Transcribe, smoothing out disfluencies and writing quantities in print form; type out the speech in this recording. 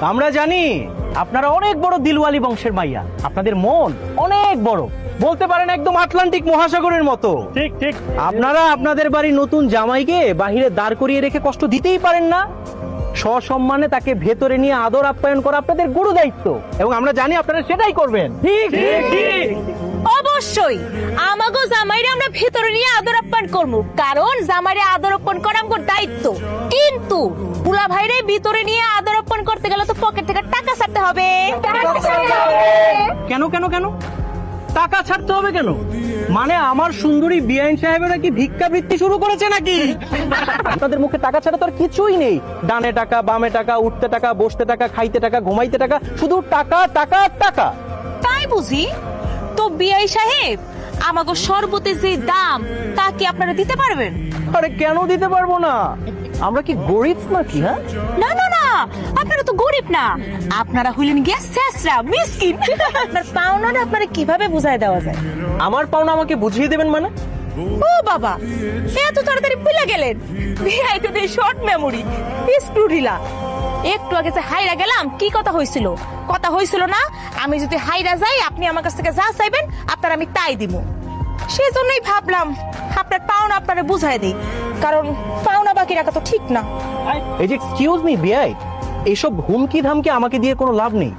আমরা জানি আপনারা অনেক বড় দিলওয়ালি বংশের মাইয়া, আপনাদের মন অনেক বড়, বলতে পারেন একদম আটলান্টিক মহাসাগরের মতো। ঠিক ঠিক। আপনারা আপনাদের বাড়ির নতুন জামাইকে বাহিরে দাঁড় করিয়ে রেখে কষ্ট দিতেই পারেন না। সসম্মানে তাকে ভেতরে নিয়ে আদর আপ্যায়ন করা আপনাদের গুরু দায়িত্ব, এবং আমরা জানি আপনারা সেটাই করবেন। ঠিক ঠিক ঠিক। অবশ্যই আমাগো জামাইরে আমরা ভেতরে নিয়ে আদর আপ্যায়ন করবো, কারণ জামাইরে আদর আপ্যায়ন করা আমার দায়িত্ব। কিন্তু পুলা ভাইরে ভিতরে নিয়ে আদর আপ্যায়ন করতে গেলে তো পকেট থেকে টাকা ছাড়তে হবে। কেন কেন কেন টাকা ছাড়তে হবে কেন? মানে আমার সুন্দরী বিআইন সাহেবেরা কি ভিক্ষাবৃত্তি শুরু করেছে নাকি? আপনাদের মুখে টাকা ছাড়া তো আর কিছুই নেই। ডানে টাকা, বামে টাকা, উঠতে টাকা, বসতে টাকা, খাইতে টাকা, ঘুমাইতে টাকা, শুধু টাকা টাকা আর টাকা। তাই বুঝি? তো বিআই সাহেব, আমাগো শরবতের যে দাম তা কি আপনারা দিতে পারবেন? আরে কেন দিতে পারবো না? আমরা কি গরিব নাকি? হ্যাঁ, না না না, আপনারা তো গরিব না, আপনারা হইলেন গিয়া শেষরা মিসকিন। আপনার পাওনাটা আপনারা কিভাবে বুঝাই দেওয়া যায়? আমার পাওনা আমাকে বুঝিয়ে দেবেন মানে? ও বাবা, এত তাড়াতাড়ি ভুলে গেলেন? বিআই তো শর্ট মেমোরি, স্ক্রু ঢিলা। একটু আগে যে হাইরা গেলাম, কি কথা হয়েছিল? কথা হয়েছিল না, আমি যদি হাইরা যাই আপনি আমার কাছ থেকে যা চাইবেন আপনার আমি তাই দিব। সেজন্যই ভাবলাম আপনার পাওনা আপনারা বুঝাই দিই, কারণ পাওনা বাকি রাখা তো ঠিক না। এই যে এক্সকিউজ মি বিআই, এইসব হুমকি ধামকি আমাকে দিয়ে কোনো লাভ নেই।